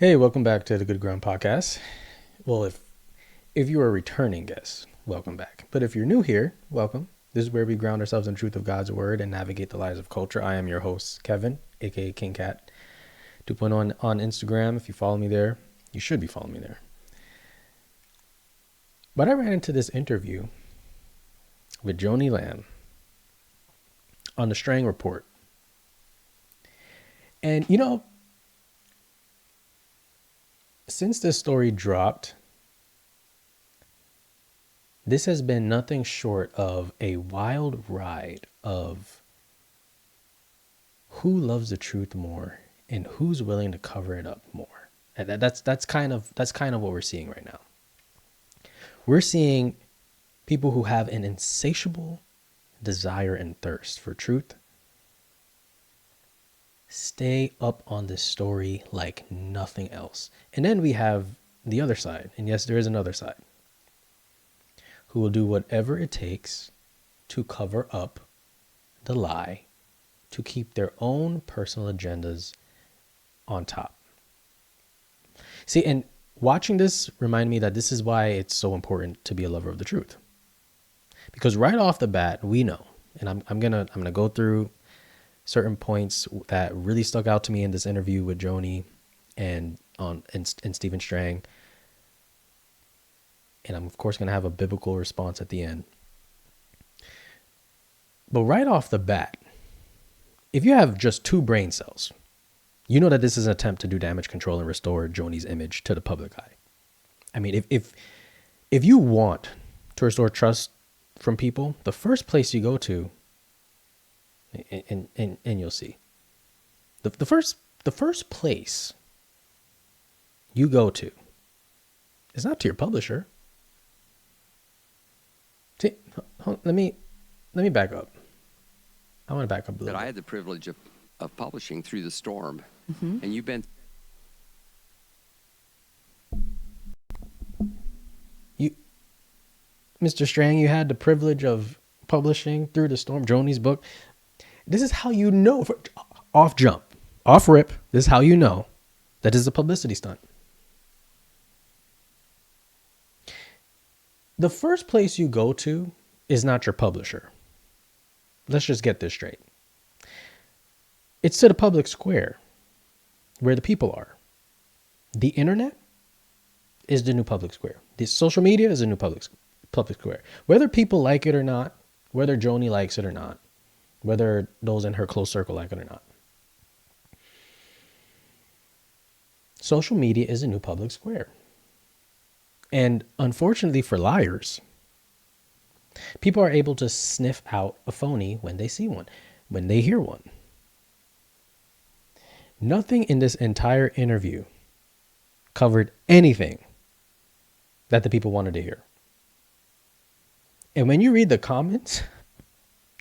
Hey, welcome back to the Good Ground Podcast. Well, if you are a returning guest, welcome back. But if you're new here, welcome. This is where we ground ourselves in the truth of God's word and navigate the lies of culture. I am your host, Kevin, aka King Cat 2.0 on Instagram. If you follow me there, you should be following me there. But I ran into this interview with Joni Lamb on the Strang Report. And since this story dropped, this has been nothing short of a wild ride of who loves the truth more and who's willing to cover it up more. And that's kind of what we're seeing right now. We're seeing people who have an insatiable desire and thirst for truth stay up on this story like nothing else. And then we have the other side. And yes, there is another side who will do whatever it takes to cover up the lie, to keep their own personal agendas on top. See, and watching this remind me that this is why it's so important to be a lover of the truth. Because right off the bat, we know, and I'm gonna go through certain points that really stuck out to me in this interview with Joni and Stephen Strang. And I'm, of course, going to have a biblical response at the end. But right off the bat, if you have just 2 brain cells, you know that this is an attempt to do damage control and restore Joni's image to the public eye. I mean, if you want to restore trust from people, the first place you go to, and you'll see, the first place you go to is not to your publisher. See, let me back up. I want to back up a little bit. I had the privilege of publishing through the storm, and you've been. Mr. Strang, you had the privilege of publishing through the storm, Joni's book. This is how you know, off rip, this is how you know that this is a publicity stunt. The first place you go to is not your publisher. Let's just get this straight. It's to the public square where the people are. The internet is the new public square. The social media is the new public square. Whether people like it or not, whether Joni likes it or not, whether those in her close circle like it or not. Social media is a new public square. And unfortunately for liars, people are able to sniff out a phony when they see one, when they hear one. Nothing in this entire interview covered anything that the people wanted to hear. And when you read the comments,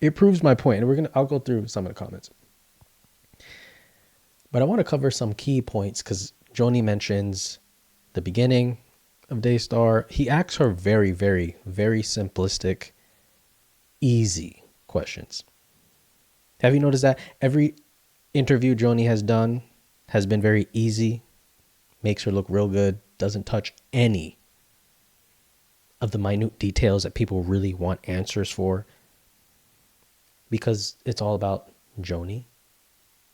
it proves my point. And I'll go through some of the comments. But I want to cover some key points because Joni mentions the beginning of Daystar. He asks her very, very, very simplistic, easy questions. Have you noticed that? Every interview Joni has done has been very easy, makes her look real good, doesn't touch any of the minute details that people really want answers for, because it's all about Joni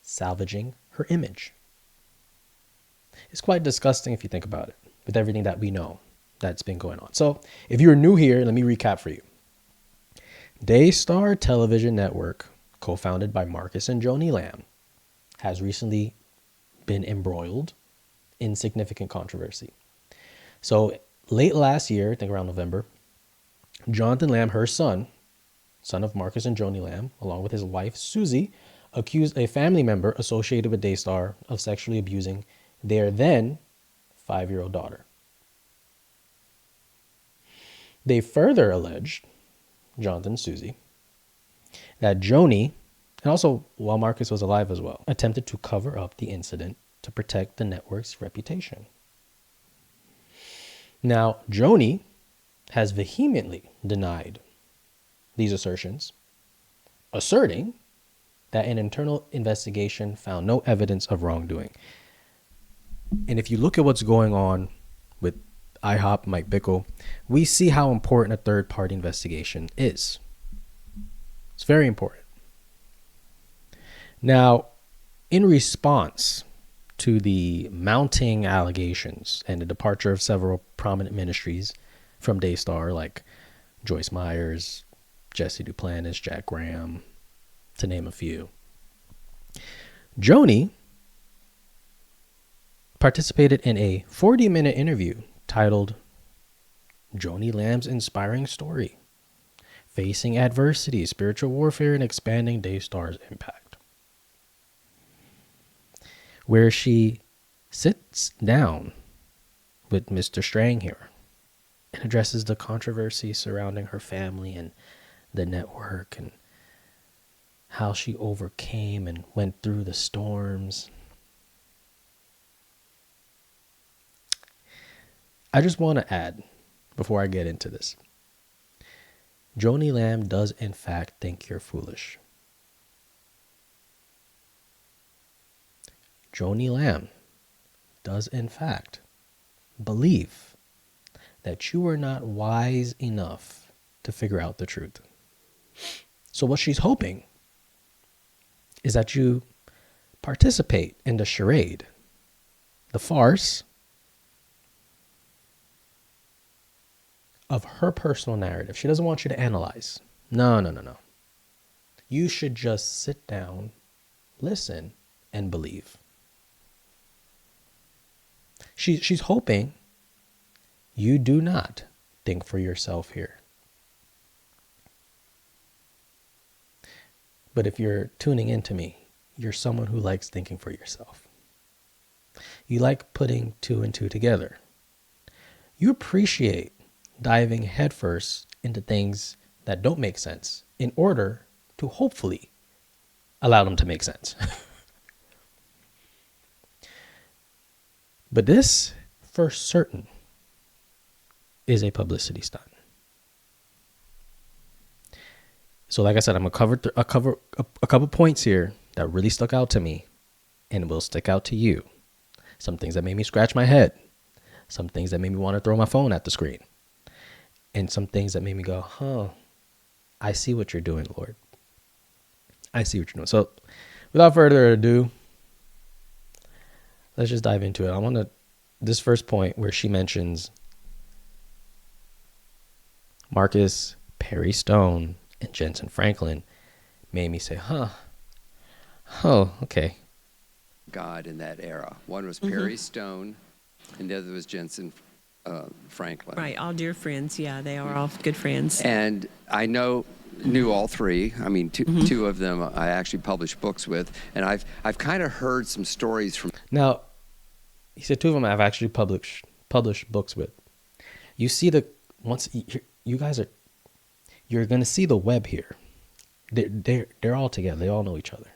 salvaging her image. It's quite disgusting if you think about it, with everything that we know that's been going on. So if you're new here, let me recap for you. Daystar Television Network, co-founded by Marcus and Joni Lamb, has recently been embroiled in significant controversy. So late last year, I think around November, Jonathan Lamb, her son of Marcus and Joni Lamb, along with his wife, Susie, accused a family member associated with Daystar of sexually abusing their then 5-year-old daughter. They further alleged, Jonathan and Susie, that Joni, and also while Marcus was alive as well, attempted to cover up the incident to protect the network's reputation. Now, Joni has vehemently denied these assertions, asserting that an internal investigation found no evidence of wrongdoing. And if you look at what's going on with IHOP, Mike Bickle, we see how important a third-party investigation is. It's very important. Now, in response to the mounting allegations and the departure of several prominent ministries from Daystar, like Joyce Myers, Jesse Duplantis, Jack Graham, to name a few, Joni participated in a 40-minute interview titled Joni Lamb's Inspiring Story, Facing Adversity, Spiritual Warfare, and Expanding Daystar's Impact, where she sits down with Mr. Strang here and addresses the controversy surrounding her family and the network and how she overcame and went through the storms. I just want to add, before I get into this, Joni Lamb does in fact think you're foolish. Joni Lamb does in fact believe that you are not wise enough to figure out the truth. So what she's hoping is that you participate in the charade, the farce of her personal narrative. She doesn't want you to analyze. No. You should just sit down, listen, and believe. She's hoping you do not think for yourself here. But if you're tuning into me, you're someone who likes thinking for yourself. You like putting two and two together. You appreciate diving headfirst into things that don't make sense in order to hopefully allow them to make sense. But this, for certain, is a publicity stunt. So like I said, I'm going to cover a couple points here that really stuck out to me and will stick out to you. Some things that made me scratch my head. Some things that made me want to throw my phone at the screen. And some things that made me go, I see what you're doing, Lord. I see what you're doing. So without further ado, let's just dive into it. This first point where she mentions Marcus, Perry Stone, and Jensen Franklin made me say, okay. God in that era. One was Perry Stone, and the other was Jensen Franklin. Right, all dear friends. Yeah, they are all good friends. And I knew all three. I mean, two of them I actually published books with, and I've kind of heard some stories from. Now, he said two of them I've actually published books with. You see you're going to see the web here. They're all together. They all know each other.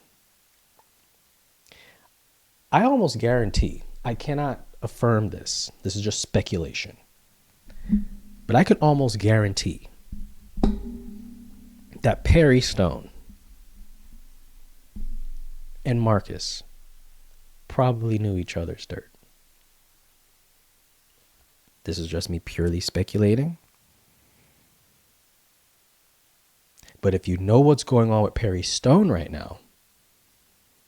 I almost guarantee, I cannot affirm this. This is just speculation. But I can almost guarantee that Perry Stone and Marcus probably knew each other's dirt. This is just me purely speculating. But if you know what's going on with Perry Stone right now,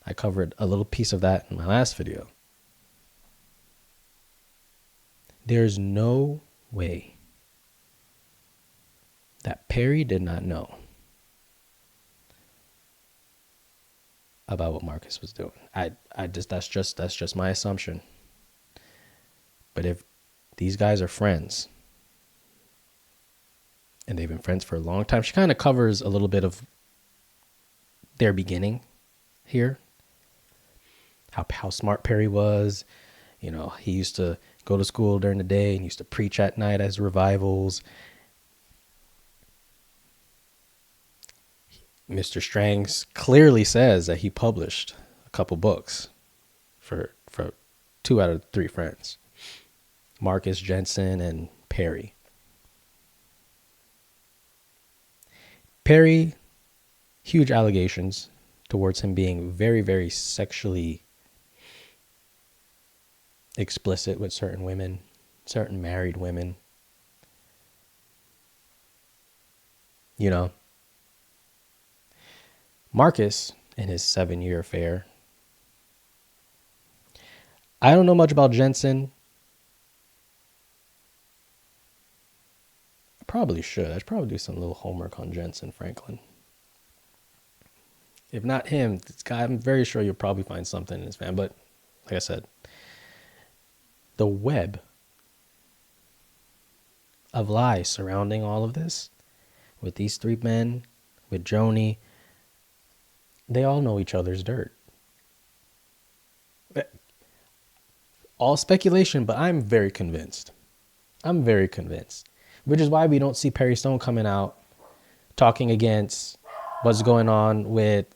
I covered a little piece of that in my last video. There's no way that Perry did not know about what Marcus was doing. That's just my assumption. But if these guys are friends, and they've been friends for a long time, she kind of covers a little bit of their beginning here. How smart Perry was. You know, he used to go to school during the day and used to preach at night as revivals. Mr. Strangs clearly says that he published a couple books for 2 out of 3 friends, Marcus, Jensen, and Perry. Perry, huge allegations towards him being very, very sexually explicit with certain women, certain married women. You know, Marcus in his 7-year affair. I don't know much about Jensen. I probably should. I should probably do some little homework on Jensen Franklin. If not him, this guy, I'm very sure you'll probably find something in his fan. But like I said, the web of lies surrounding all of this with these three men, with Joni, they all know each other's dirt. All speculation, but I'm very convinced. I'm very convinced. Which is why we don't see Perry Stone coming out talking against what's going on with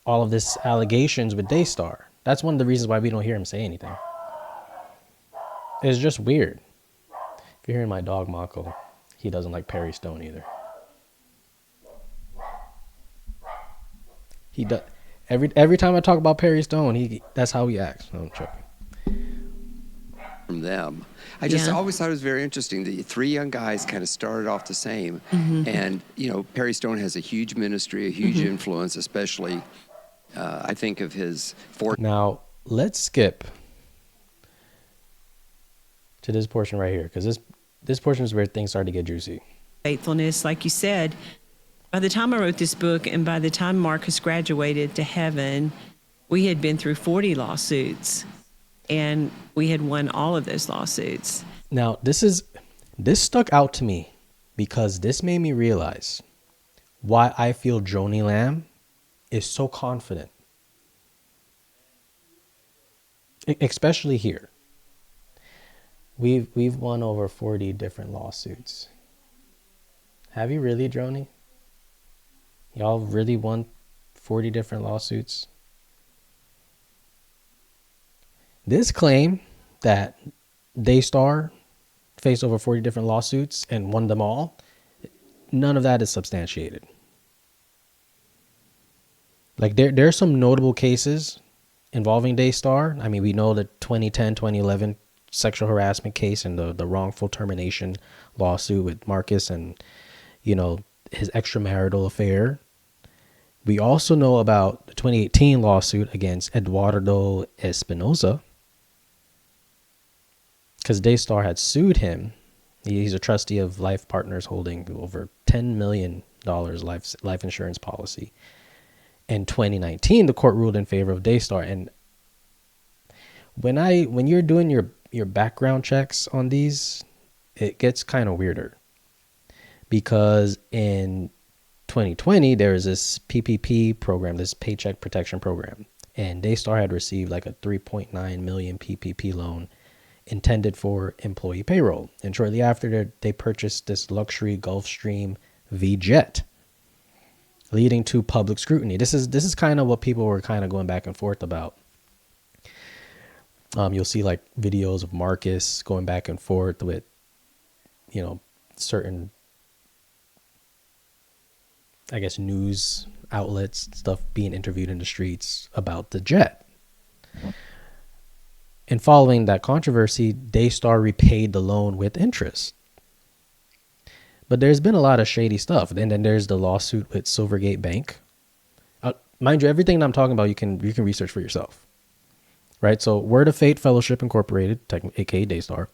all of this allegations with Daystar. That's one of the reasons why we don't hear him say anything. It's just weird. If you're hearing my dog Mako, he doesn't like Perry Stone either. He does. Every time I talk about Perry Stone, that's how he acts. No, I'm joking. From them. I just always thought it was very interesting. The three young guys kind of started off the same. And, you know, Perry Stone has a huge ministry, a huge influence, especially, I think of his... Now, let's skip to this portion right here, because this portion is where things start to get juicy. Faithfulness, like you said. By the time I wrote this book and by the time Marcus graduated to heaven, we had been through 40 lawsuits. And we had won all of those lawsuits. Now, this stuck out to me because this made me realize why I feel Joni Lamb is so confident. Especially here. We've won over 40 different lawsuits. Have you really, Joni? Y'all really won 40 different lawsuits? This claim that Daystar faced over 40 different lawsuits and won them all, none of that is substantiated. Like there are some notable cases involving Daystar. I mean, we know the 2010, 2011 sexual harassment case and the wrongful termination lawsuit with Marcus and, you know, his extramarital affair. We also know about the 2018 lawsuit against Eduardo Espinosa, because Daystar had sued him. He's a trustee of Life Partners holding over $10 million life insurance policy. In 2019, the court ruled in favor of Daystar. And when you're doing your background checks on these, it gets kind of weirder. Because in 2020, there was this PPP program, this Paycheck Protection Program. And Daystar had received like a $3.9 million PPP loan intended for employee payroll. And shortly after, they purchased this luxury Gulfstream V jet, leading to public scrutiny. This is kind of what people were kind of going back and forth about. You'll see like videos of Marcus going back and forth with, you know, certain, I guess, news outlets, stuff being interviewed in the streets about the jet. And following that controversy, Daystar repaid the loan with interest. But there's been a lot of shady stuff. And then there's the lawsuit with Silvergate Bank. Mind you, everything that I'm talking about, you can research for yourself. Right? So Word of Fate Fellowship Incorporated, aka Daystar,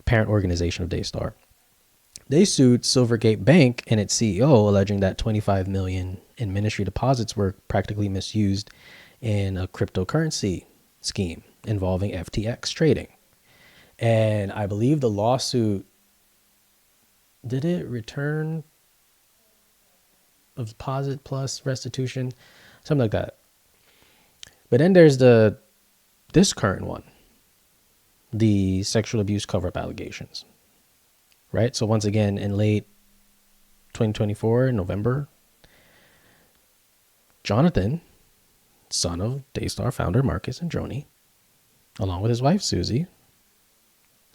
parent organization of Daystar. They sued Silvergate Bank and its CEO, alleging that $25 million in ministry deposits were practically misused in a cryptocurrency scheme involving FTX trading. And I believe the lawsuit, did it return of deposit plus restitution? Something like that. But then there's this current one, the sexual abuse cover-up allegations. Right? So once again, in late 2024, November, Jonathan, son of Daystar founder Marcus and Joni, along with his wife Susie,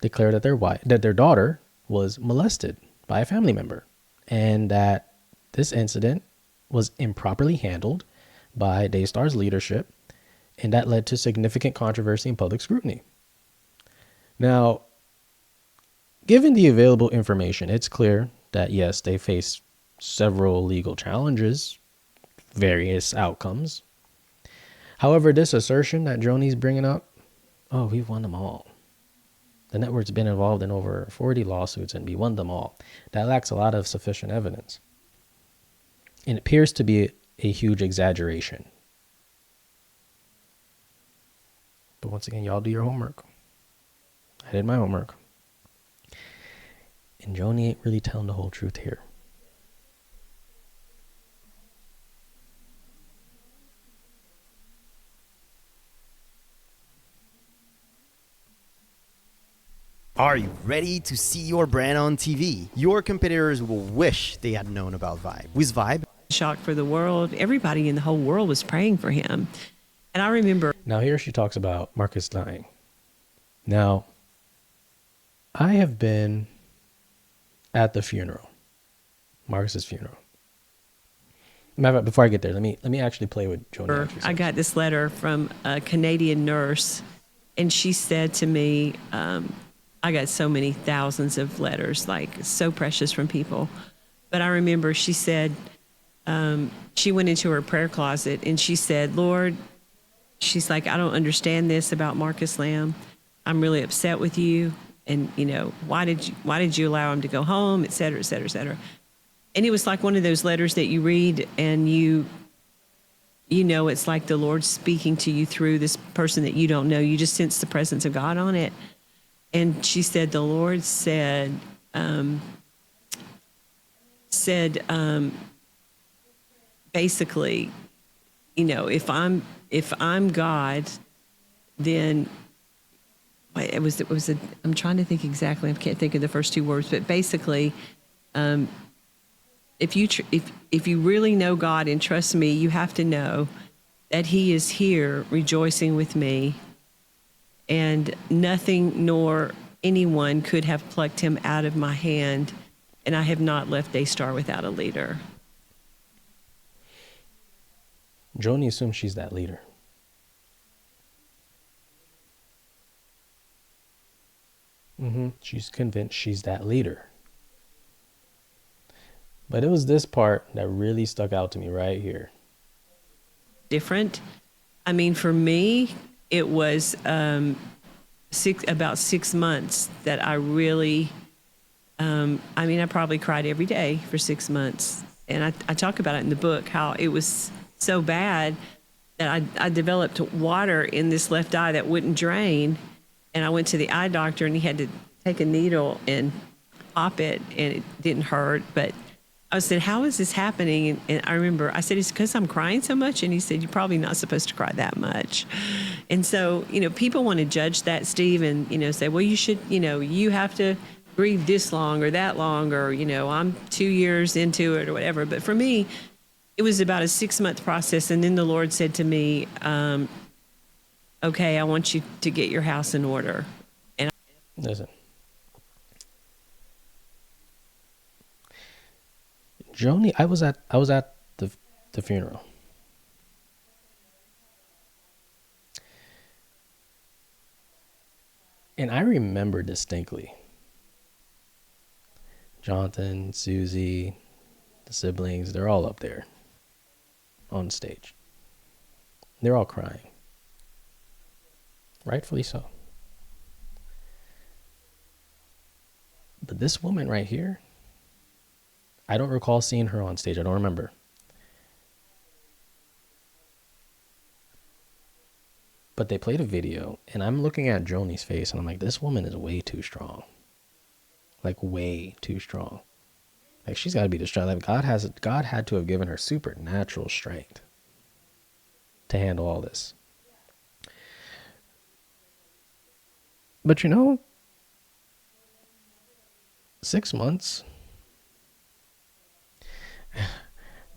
declared that their daughter was molested by a family member, and that this incident was improperly handled by Daystar's leadership, And that led to significant controversy and public scrutiny. Now, given the available information, it's clear that yes, they face several legal challenges, various outcomes. However, this assertion that Joni's bringing up, oh, we've won them all. The network's been involved in over 40 lawsuits and we won them all. That lacks a lot of sufficient evidence. And it appears to be a huge exaggeration. But once again, y'all do your homework. I did my homework. And Joni ain't really telling the whole truth here. Are you ready to see your brand on TV? Your competitors will wish they had known about Vibe. With Vibe, Shock for the world. Everybody in the whole world was praying for him. And I remember. Now here she talks about Marcus dying. Now, I have been at the funeral, Marcus's funeral. Matter of fact, before I get there, let me actually play with Joni. I got this letter from a Canadian nurse, and she said to me, I got so many thousands of letters, like so precious from people. But I remember she said, she went into her prayer closet and she said, Lord, she's like, I don't understand this about Marcus Lamb. I'm really upset with you. And, you know, why did you allow him to go home, et cetera, et cetera, et cetera. And it was like one of those letters that you read and you know, it's like the Lord speaking to you through this person that you don't know. You just sense the presence of God on it. And she said, the Lord said, basically, you know, if I'm God, then it was I'm trying to think exactly. I can't think of the first two words, but basically, if you really know God and trust me, you have to know that He is here rejoicing with me, and nothing nor anyone could have plucked him out of my hand, and I have not left Daystar without a leader. Joni assumes she's that leader. She's convinced she's that leader. But it was this part that really stuck out to me right here. Different. I mean, for me, it was about 6 months that I really, I probably cried every day for 6 months. And I talk about it in the book, how it was so bad that I developed water in this left eye that wouldn't drain. And I went to the eye doctor and he had to take a needle and pop it, and it didn't hurt. But I said, how is this happening? And I remember I said, it's because I'm crying so much. And he said, you're probably not supposed to cry that much. And so, you know, people want to judge that, Steve, and, you know, say, well, you should, you know, you have to grieve this long or that long, or, you know, I'm 2 years into it or whatever. But for me, it was about a 6-month process. And then the Lord said to me, okay, I want you to get your house in order. And Listen. Joni, I was at the funeral. And I remember distinctly Jonathan, Susie, the siblings, they're all up there on stage. They're all crying. Rightfully so. But this woman right here, I don't recall seeing her on stage. I don't remember. But they played a video, and I'm looking at Joni's face, and I'm like, this woman is way too strong. Like, way too strong. Like, she's got to be the strong. Like, God had to have given her supernatural strength to handle all this. But, you know, 6 months.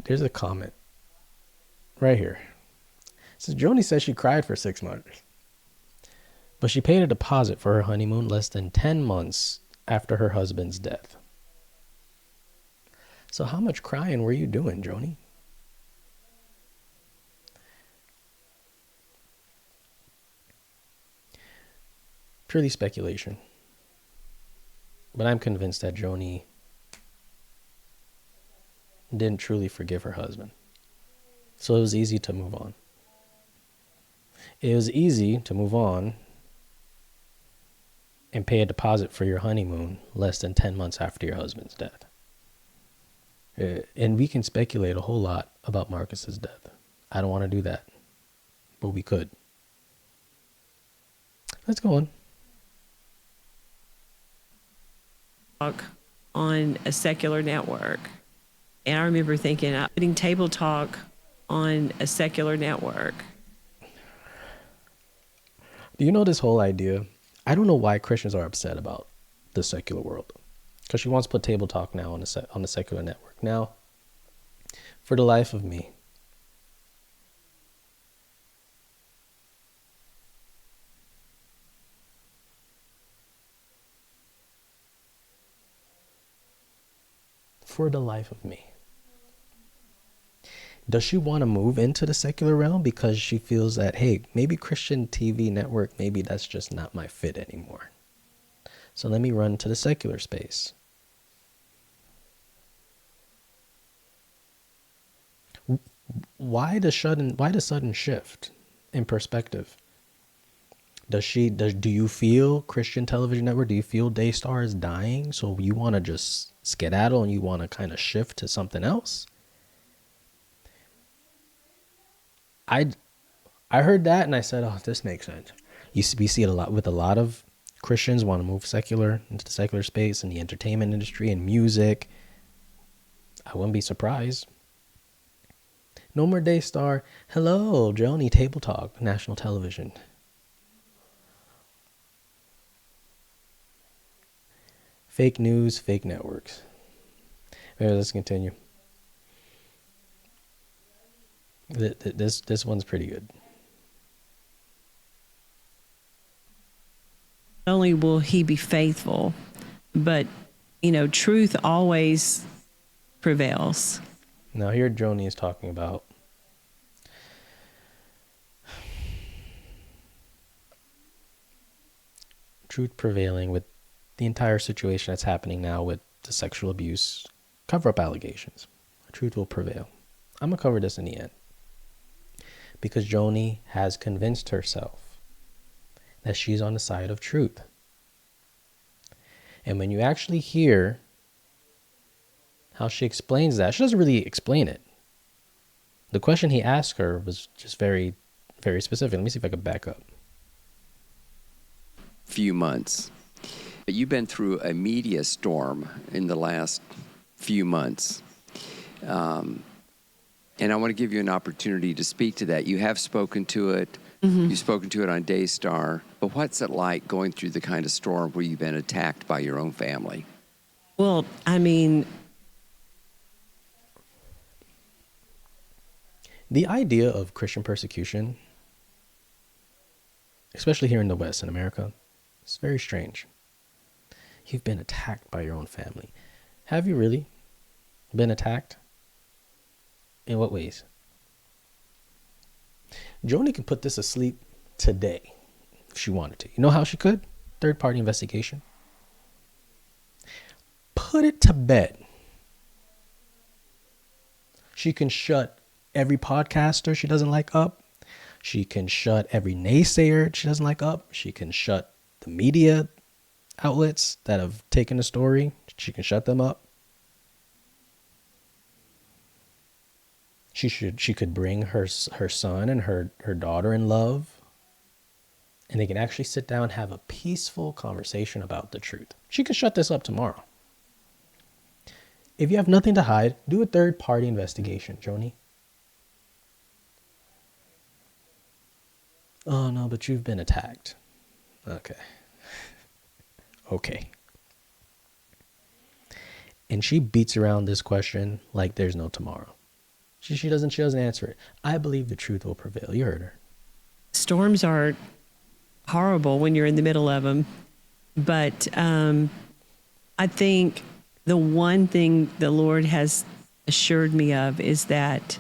There's a comment right here. It says, Joni says she cried for 6 months, but she paid a deposit for her honeymoon less than 10 months after her husband's death. So how much crying were you doing, Joni? purely speculation. But I'm convinced that Joni didn't truly forgive her husband. So it was easy to move on. It was easy to move on and pay a deposit for your honeymoon less than 10 months after your husband's death. And we can speculate a whole lot about Marcus's death. I don't want to do that, but we could. Let's go on. On a secular network. And I remember thinking, putting table talk on a secular network. Do you know this whole idea? I don't know why Christians are upset about the secular world. Because she wants to put table talk now on the secular network. Now, for the life of me, does she want to move into the secular realm because she feels that, hey, maybe Christian TV network, maybe that's just not my fit anymore. So let me run to the secular space. Why the sudden shift in perspective? Do you feel Christian television network? Do you feel Daystar is dying? So you want to just skedaddle and you want to kind of shift to something else? I heard that and I said, oh, this makes sense. We see it a lot with a lot of Christians want to move secular into the secular space in the entertainment industry and music. I wouldn't be surprised. No more Daystar. Hello, Joni, Table Talk, national television. Fake news, fake networks. Maybe let's continue. This one's pretty good. Not only will he be faithful, but, truth always prevails. Now here Joni is talking about truth prevailing with the entire situation that's happening now with the sexual abuse cover-up allegations. Truth will prevail. I'm going to cover this in the end. Because Joni has convinced herself that she's on the side of truth. And when you actually hear how she explains that, she doesn't really explain it. The question he asked her was just very, very specific. Let me see if I can back up. Few months. But you've been through a media storm in the last few months. And I want to give you an opportunity to speak to that. You have spoken to it. Mm-hmm. You've spoken to it on Daystar. But what's it like going through the kind of storm where you've been attacked by your own family? Well, I mean, the idea of Christian persecution, especially here in the West, in America, is very strange. You've been attacked by your own family. Have you really been attacked? In what ways? Joni could put this asleep today if she wanted to. You know how she could? Third-party investigation. Put it to bed. She can shut every podcaster she doesn't like up. She can shut every naysayer she doesn't like up. She can shut the media outlets that have taken the story. She can shut them up. She could bring her son and her daughter in love, and they can actually sit down and have a peaceful conversation about the truth. She could shut this up tomorrow. If you have nothing to hide, do a third-party investigation, Joni. Oh, no, but you've been attacked. Okay. Okay. And she beats around this question like there's no tomorrow. She doesn't answer it. I believe the truth will prevail. You heard her. Storms are horrible when you're in the middle of them. But I think the one thing the Lord has assured me of is that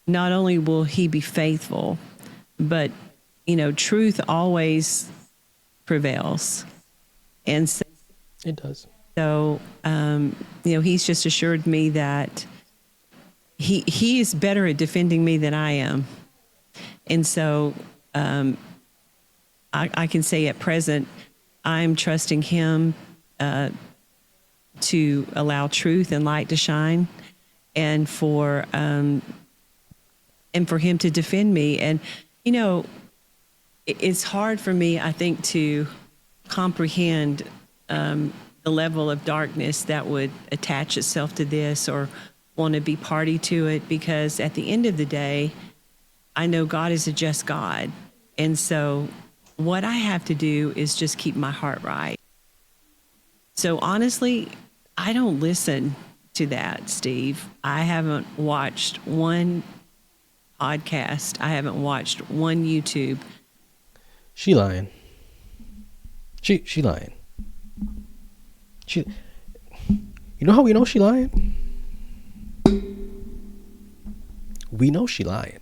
not only will he be faithful, but, truth always prevails. And so, It does. he's just assured me that he is better at defending me than I am. And so I can say at present, I'm trusting him to allow truth and light to shine, and for him to defend me. And it's hard for me, I think, to comprehend the level of darkness that would attach itself to this or want to be party to it, because at the end of the day, I know God is a just God. And so what I have to do is just keep my heart right. So honestly, I don't listen to that, Steve. I haven't watched one podcast. I haven't watched one YouTube. She lying. She lying. You know how we know she lying? We know she lying.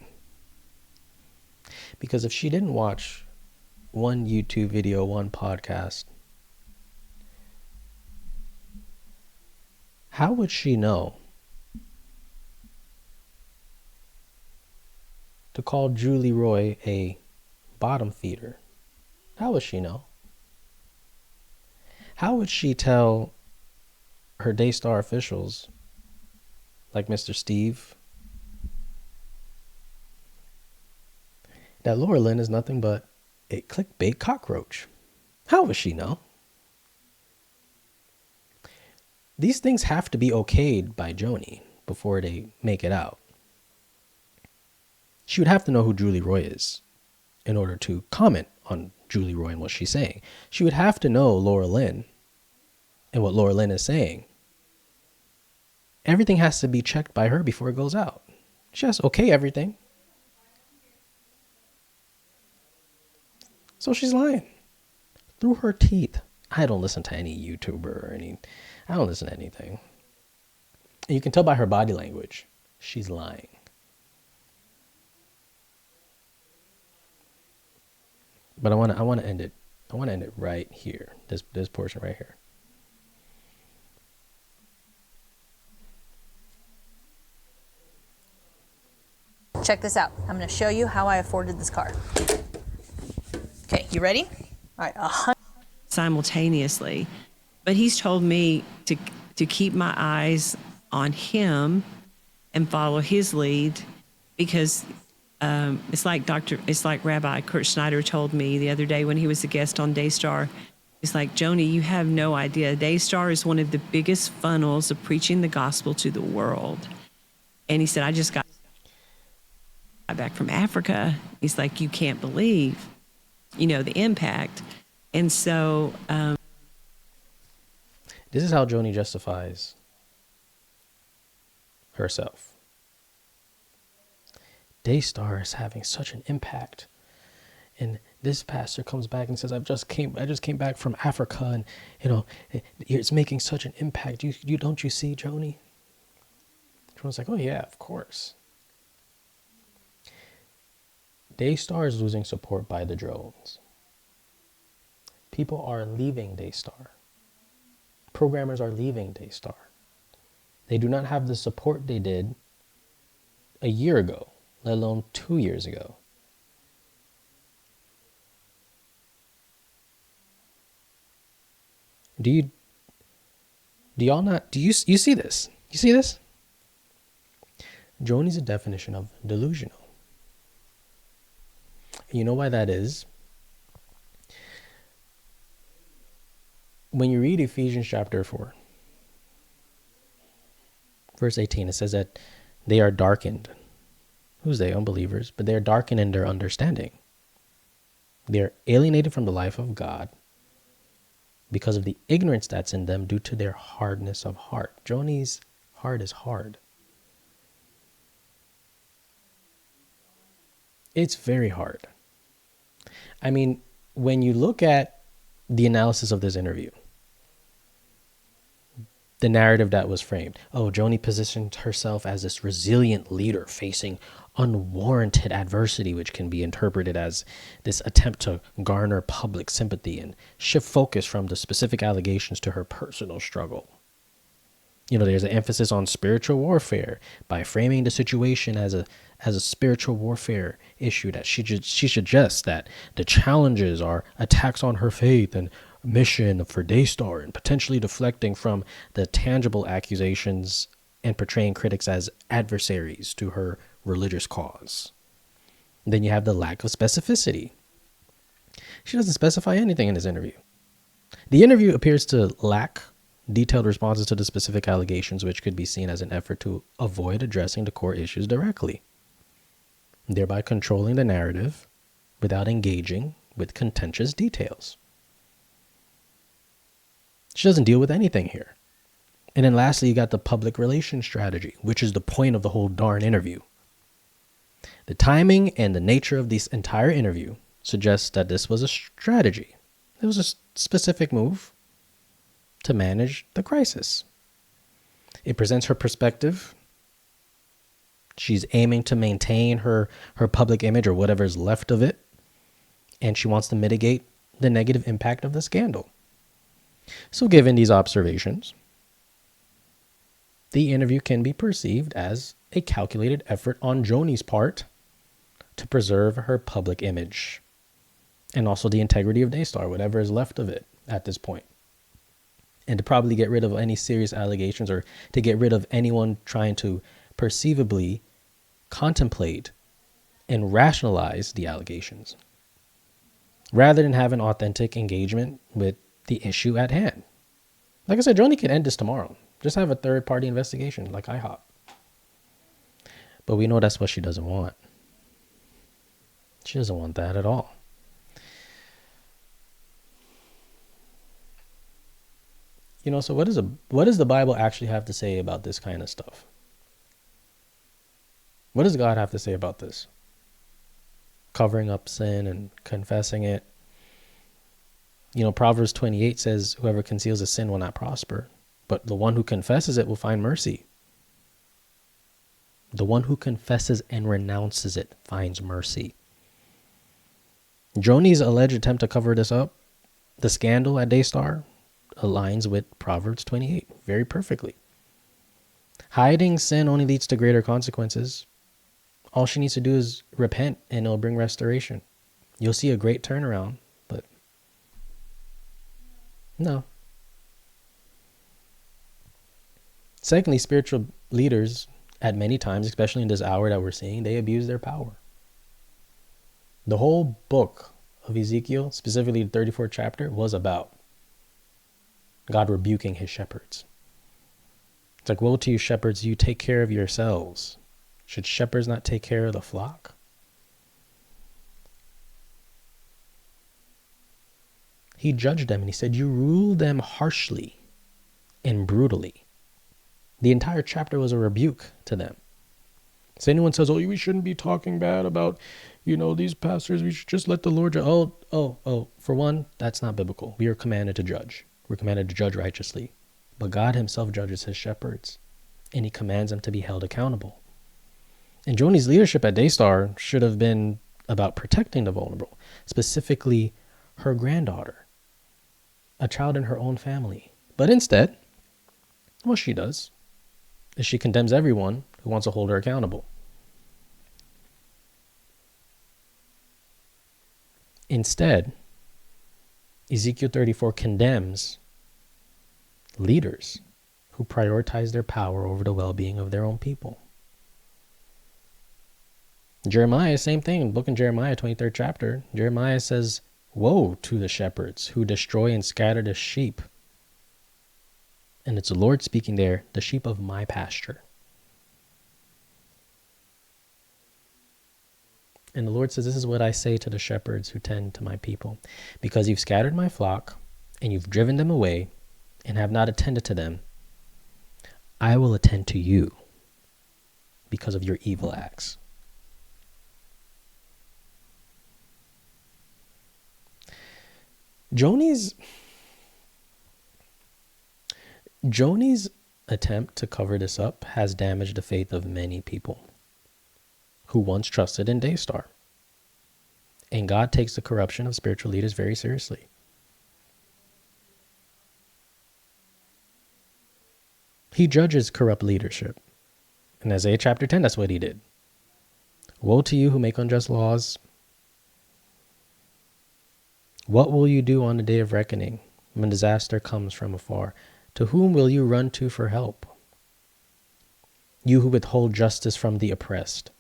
Because if she didn't watch one YouTube video, one podcast, how would she know to call Julie Roy a bottom feeder? How would she know? How would she tell her Daystar officials, like Mr. Steve, that Laura Lynn is nothing but a clickbait cockroach? How would she know? These things have to be okayed by Joni before they make it out. She would have to know who Julie Roy is in order to comment on Julie Roy and what she's saying. She would have to know Laura Lynn and what Laura Lynn is saying. Everything has to be checked by her before it goes out. She has to okay everything. So she's lying through her teeth. I don't listen to any YouTuber or I don't listen to anything. And you can tell by her body language, she's lying. But I want to end it. I want to end it right here. This portion right here. Check this out. I'm going to show you how I afforded this car. Okay, you ready? All right, simultaneously. But he's told me to keep my eyes on him and follow his lead, because it's like Rabbi Kurt Schneider told me the other day when he was a guest on Daystar. He's like, Joni, you have no idea. Daystar is one of the biggest funnels of preaching the gospel to the world. And he said, I just got back from Africa. He's like, you can't believe, the impact. And so this is how Joni justifies herself. Daystar is having such an impact, and this pastor comes back and says, I just came back from Africa, and it's making such an impact. You don't you see, Joni? Joni's like, oh yeah, of course. Daystar is losing support by the drones. People are leaving Daystar. Programmers are leaving Daystar. They do not have the support they did a year ago, let alone 2 years ago. Do you see this? You see this? Joni's a definition of delusional. And you know why that is? When you read Ephesians chapter 4, verse 18, it says that they are darkened. Who's they? Unbelievers. But they are darkened in their understanding. They are alienated from the life of God because of the ignorance that's in them due to their hardness of heart. Joni's heart is hard. It's very hard. I mean, when you look at the analysis of this interview, the narrative that was framed. Oh, Joni positioned herself as this resilient leader facing unwarranted adversity, which can be interpreted as this attempt to garner public sympathy and shift focus from the specific allegations to her personal struggle. There's an emphasis on spiritual warfare by framing the situation as a spiritual warfare issue, that she suggests that the challenges are attacks on her faith and mission for Daystar, and potentially deflecting from the tangible accusations and portraying critics as adversaries to her religious cause. Then you have the lack of specificity. She doesn't specify anything in this interview. The interview appears to lack detailed responses to the specific allegations, which could be seen as an effort to avoid addressing the core issues directly, thereby controlling the narrative without engaging with contentious details. She doesn't deal with anything here. And then lastly, you got the public relations strategy, which is the point of the whole darn interview. The timing and the nature of this entire interview suggests that this was a strategy. It was a specific move to manage the crisis. It presents her perspective. She's aiming to maintain her public image, or whatever's left of it. And she wants to mitigate the negative impact of the scandal. So given these observations, the interview can be perceived as a calculated effort on Joni's part to preserve her public image and also the integrity of Daystar, whatever is left of it at this point, and to probably get rid of any serious allegations, or to get rid of anyone trying to perceivably contemplate and rationalize the allegations, rather than have an authentic engagement with the issue at hand. Like I said, Joni can end this tomorrow. Just have a third-party investigation like IHOP. But we know that's what she doesn't want. She doesn't want that at all. So what does the Bible actually have to say about this kind of stuff? What does God have to say about this? Covering up sin and confessing it. Proverbs 28 says, whoever conceals a sin will not prosper, but the one who confesses it will find mercy. The one who confesses and renounces it finds mercy. Joni's alleged attempt to cover this up, the scandal at Daystar, aligns with Proverbs 28 very perfectly. Hiding sin only leads to greater consequences. All she needs to do is repent, and it'll bring restoration. You'll see a great turnaround, but no. Secondly, spiritual leaders, at many times, especially in this hour that we're seeing, they abuse their power. The whole book of Ezekiel, specifically the 34th chapter, was about God rebuking his shepherds. It's like, woe to you shepherds, you take care of yourselves. Should shepherds not take care of the flock? He judged them and he said, you rule them harshly and brutally. The entire chapter was a rebuke to them. So anyone says, oh, we shouldn't be talking bad about, these pastors, we should just let the Lord judge. For one, that's not biblical. We are commanded to judge. We're commanded to judge righteously. But God himself judges his shepherds, and he commands them to be held accountable. And Joni's leadership at Daystar should have been about protecting the vulnerable, specifically her granddaughter, a child in her own family. But instead, what she does is she condemns everyone who wants to hold her accountable. Instead, Ezekiel 34 condemns leaders who prioritize their power over the well-being of their own people. Jeremiah, same thing. In the book in Jeremiah, 23rd chapter, Jeremiah says, woe to the shepherds who destroy and scatter the sheep. And it's the Lord speaking there, the sheep of my pasture. And the Lord says, this is what I say to the shepherds who tend to my people. Because you've scattered my flock and you've driven them away and have not attended to them, I will attend to you because of your evil acts. Joni's attempt to cover this up has damaged the faith of many people. who once trusted in Daystar. And God takes the corruption of spiritual leaders very seriously. He judges corrupt leadership. In Isaiah chapter 10, that's what he did. Woe to you who make unjust laws. What will you do on the day of reckoning when disaster comes from afar? To whom will you run to for help? You who withhold justice from the oppressed.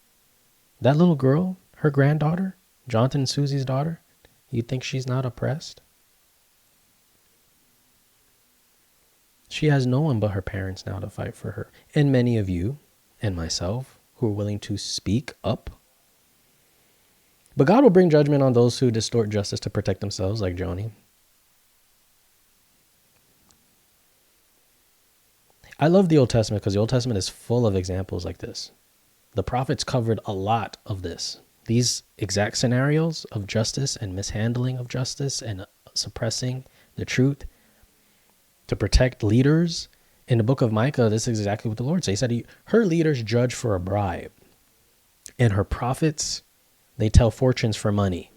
That little girl, her granddaughter, Jonathan and Susie's daughter, you think she's not oppressed? She has no one but her parents now to fight for her. And many of you and myself who are willing to speak up. But God will bring judgment on those who distort justice to protect themselves, like Joni. I love the Old Testament because the Old Testament is full of examples like this. The prophets covered a lot of this. These exact scenarios of justice and mishandling of justice and suppressing the truth to protect leaders. In the book of Micah, this is exactly what the Lord said. He said her leaders judge for a bribe, and her prophets, they tell fortunes for money.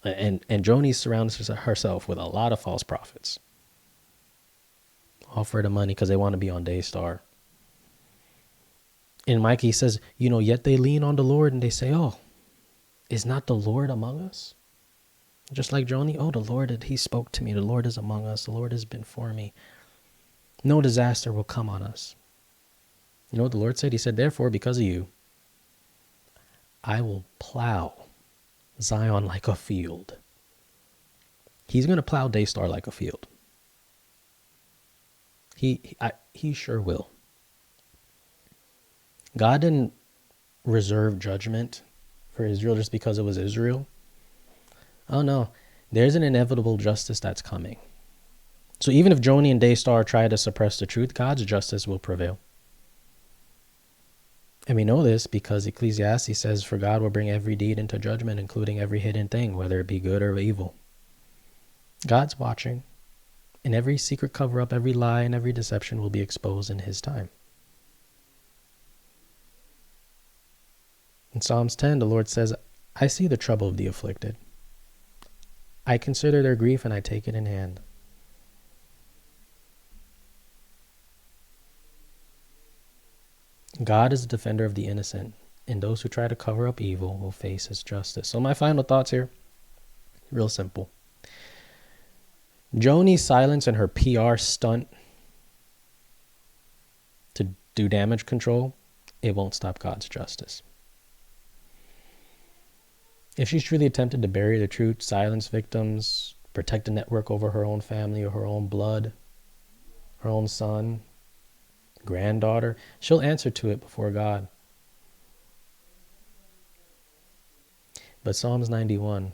And Joni surrounds herself with a lot of false prophets. All for the money because they want to be on Daystar. In Micah, he says, yet they lean on the Lord and they say, oh, is not the Lord among us? Just like Joni, oh, the Lord, he spoke to me. The Lord is among us. The Lord has been for me. No disaster will come on us. You know what the Lord said? He said, therefore, because of you, I will plow Zion like a field. He's going to plow Daystar like a field. He sure will. God didn't reserve judgment for Israel just because it was Israel. Oh no, there's an inevitable justice that's coming. So even if Joni and Daystar try to suppress the truth, God's justice will prevail. And we know this because Ecclesiastes says, for God will bring every deed into judgment, including every hidden thing, whether it be good or evil. God's watching, and every secret cover-up, every lie, and every deception will be exposed in his time. In Psalms 10, the Lord says, I see the trouble of the afflicted. I consider their grief and I take it in hand. God is the defender of the innocent, and those who try to cover up evil will face his justice. So my final thoughts here, real simple. Joni's silence and her PR stunt to do damage control, it won't stop God's justice. If she's truly attempted to bury the truth, silence victims, protect the network over her own family or her own blood, her own son, granddaughter, she'll answer to it before God. But Psalms 91,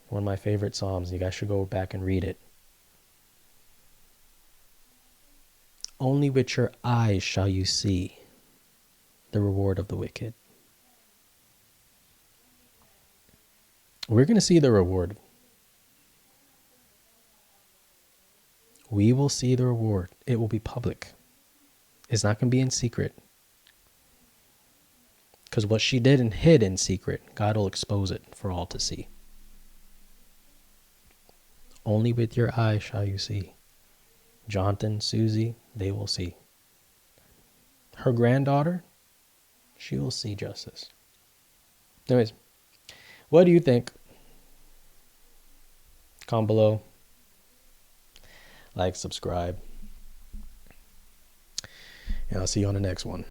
one of my favorite Psalms, you guys should go back and read it. Only with your eyes shall you see the reward of the wicked. We're going to see the reward. We will see the reward. It will be public. It's not going to be in secret. Because what she did and hid in secret, God will expose it for all to see. Only with your eyes shall you see. Jonathan, Susie, they will see. Her granddaughter, she will see justice. Anyways, what do you think? Comment below. Like, subscribe. And I'll see you on the next one.